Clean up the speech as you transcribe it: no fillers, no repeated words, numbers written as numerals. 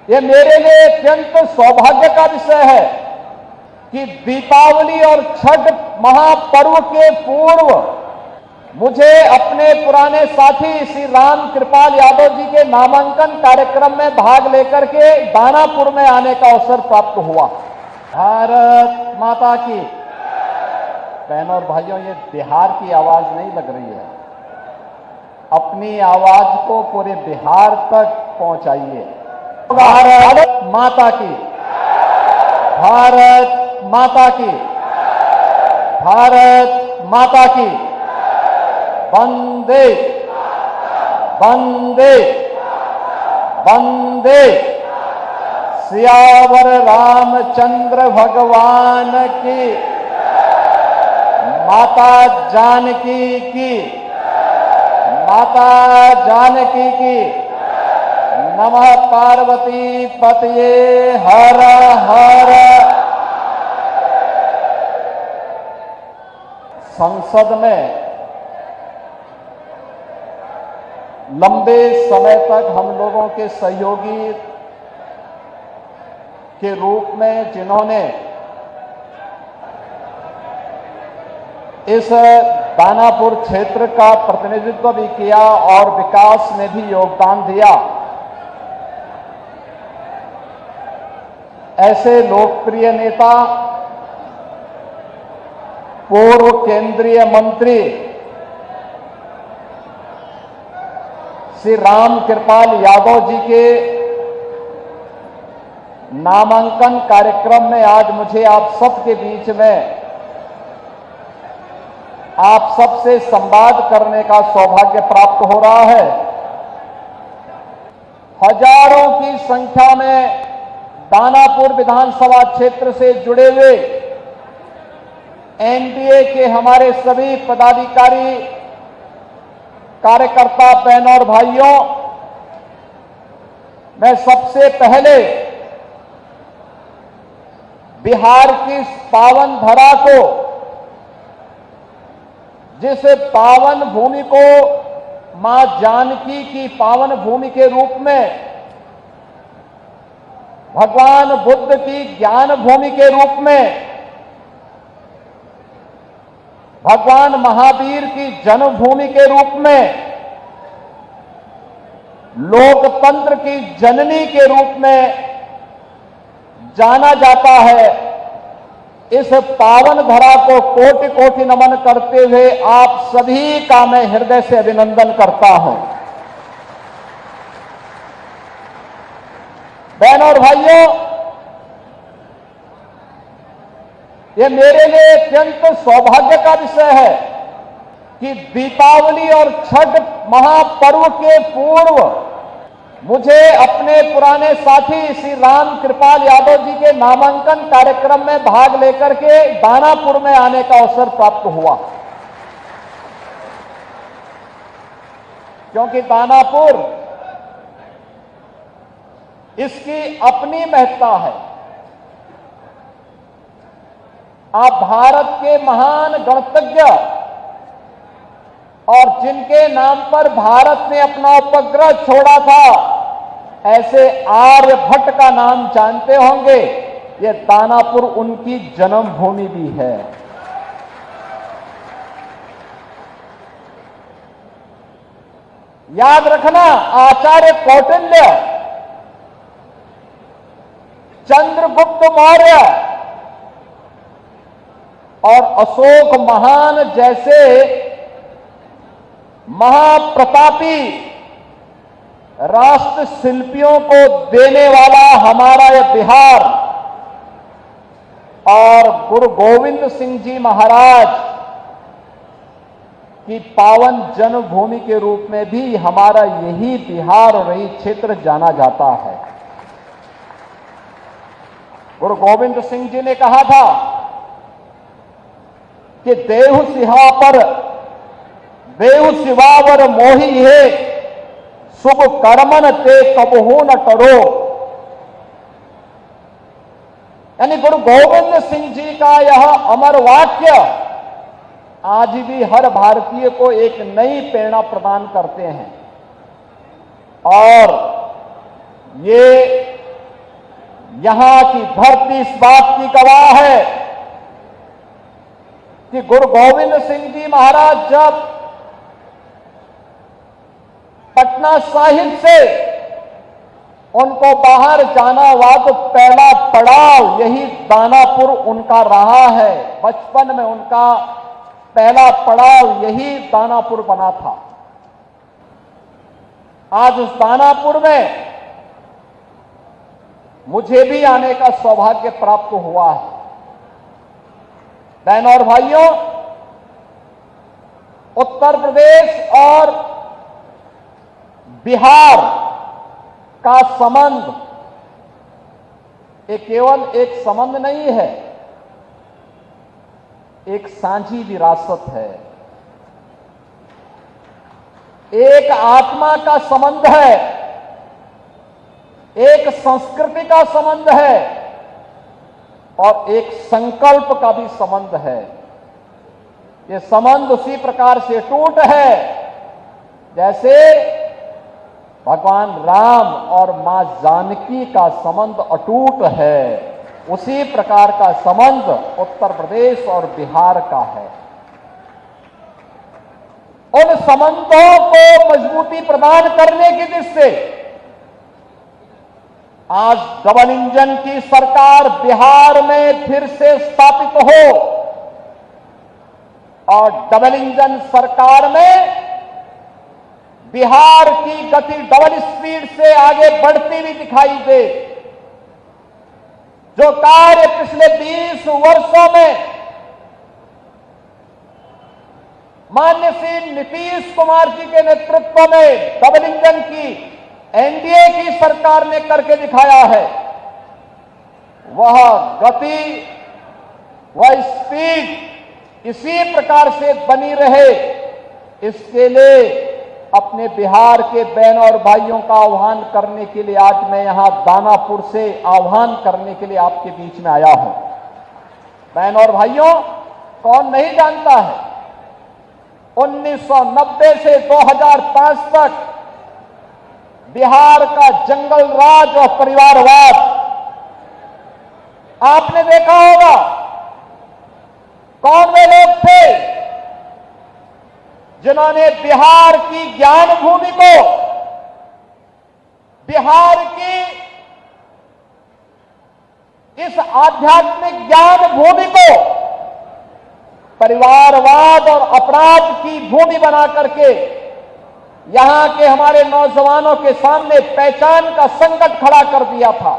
ये मेरे लिए अत्यंत सौभाग्य का विषय है कि दीपावली और छठ महापर्व के पूर्व मुझे अपने पुराने साथी श्री राम कृपाल यादव जी के नामांकन कार्यक्रम में भाग लेकर के दानापुर में आने का अवसर प्राप्त हुआ। भारत माता की। बहनों और भाइयों, ये बिहार की आवाज नहीं लग रही है। अपनी आवाज को पूरे बिहार तक पहुंचाइए। भारत माता की। भारत माता की। भारत माता की। वंदे वंदे वंदे। सियावर रामचंद्र भगवान की। माता जानकी की। माता जानकी की। नमः पार्वती पतये हर हर। संसद में लंबे समय तक हम लोगों के सहयोगी के रूप में जिन्होंने इस दानापुर क्षेत्र का प्रतिनिधित्व भी किया और विकास में भी योगदान दिया, ऐसे लोकप्रिय नेता, पूर्व केंद्रीय मंत्री श्री राम कृपाल यादव जी के नामांकन कार्यक्रम में आज मुझे आप सबके बीच में आप सबसे संवाद करने का सौभाग्य प्राप्त हो रहा है। हजारों की संख्या में दानापुर विधानसभा क्षेत्र से जुड़े हुए एनडीए के हमारे सभी पदाधिकारी, कार्यकर्ता, बहनों और भाइयों, मैं सबसे पहले बिहार की पावन धरा को, जिस पावन भूमि को मां जानकी की पावन भूमि के रूप में, भगवान बुद्ध की ज्ञान भूमि के रूप में, भगवान महावीर की जन्मभूमि के रूप में, लोकतंत्र की जननी के रूप में जाना जाता है, इस पावन धरा को कोटि कोटि नमन करते हुए आप सभी का मैं हृदय से अभिनंदन करता हूं। बहनों और भाइयों, ये मेरे लिए अत्यंत सौभाग्य का विषय है कि दीपावली और छठ महापर्व के पूर्व मुझे अपने पुराने साथी श्री राम कृपाल यादव जी के नामांकन कार्यक्रम में भाग लेकर के दानापुर में आने का अवसर प्राप्त हुआ। क्योंकि दानापुर, इसकी अपनी महत्ता है। आप भारत के महान गणतज्ञ और जिनके नाम पर भारत ने अपना उपग्रह छोड़ा था, ऐसे आर्यभट्ट का नाम जानते होंगे। ये दानापुर उनकी जन्मभूमि भी है। याद रखना, आचार्य कौटिल्य, चंद्रगुप्त मौर्य और अशोक महान जैसे महाप्रतापी राष्ट्र शिल्पियों को देने वाला हमारा यह बिहार, और गुरु गोविंद सिंह जी महाराज की पावन जन्मभूमि के रूप में भी हमारा यही बिहार और यही क्षेत्र जाना जाता है। गुरु गोविंद सिंह जी ने कहा था कि देहु सिहा पर देहु सिवावर मोही है, शुभ कर्मन ते कबहू न टरो। यानी गुरु गोविंद सिंह जी का यह अमर वाक्य आज भी हर भारतीय को एक नई प्रेरणा प्रदान करते हैं। और ये यहां की धरती इस बात की गवाह है कि गुरु गोविंद सिंह जी महाराज जब पटना साहिब से उनको बाहर जाना हुआ तो पहला पड़ाव यही दानापुर उनका रहा है। बचपन में उनका पहला पड़ाव यही दानापुर बना था। आज उस दानापुर में मुझे भी आने का सौभाग्य प्राप्त हुआ है। बहनों और भाइयों, उत्तर प्रदेश और बिहार का संबंध ये केवल एक संबंध नहीं है, एक साझी विरासत है, एक आत्मा का संबंध है, एक संस्कृति का संबंध है और एक संकल्प का भी संबंध है। ये संबंध उसी प्रकार से टूट है जैसे भगवान राम और मां जानकी का संबंध अटूट है। उसी प्रकार का संबंध उत्तर प्रदेश और बिहार का है। उन संबंधों को मजबूती प्रदान करने की दृष्टि से आज डबल इंजन की सरकार बिहार में फिर से स्थापित हो और डबल इंजन सरकार में बिहार की गति डबल स्पीड से आगे बढ़ती हुई दिखाई दे। जो कार्य पिछले 20 वर्षों में माननीय श्री नीतीश कुमार जी के नेतृत्व में डबल इंजन की एनडीए की सरकार ने करके दिखाया है, वह गति, वह स्पीड इसी प्रकार से बनी रहे, इसके लिए अपने बिहार के बहनों और भाइयों का आह्वान करने के लिए आज मैं यहां दानापुर से आह्वान करने के लिए आपके बीच में आया हूं। बहनों और भाइयों, कौन नहीं जानता है 1990 से 2005 तक बिहार का जंगल राज और परिवारवाद आपने देखा होगा। कौन वे लोग थे जिन्होंने बिहार की ज्ञान भूमि को, बिहार की इस आध्यात्मिक ज्ञान भूमि को परिवारवाद और अपराध की भूमि बना करके यहां के हमारे नौजवानों के सामने पहचान का संकट खड़ा कर दिया था।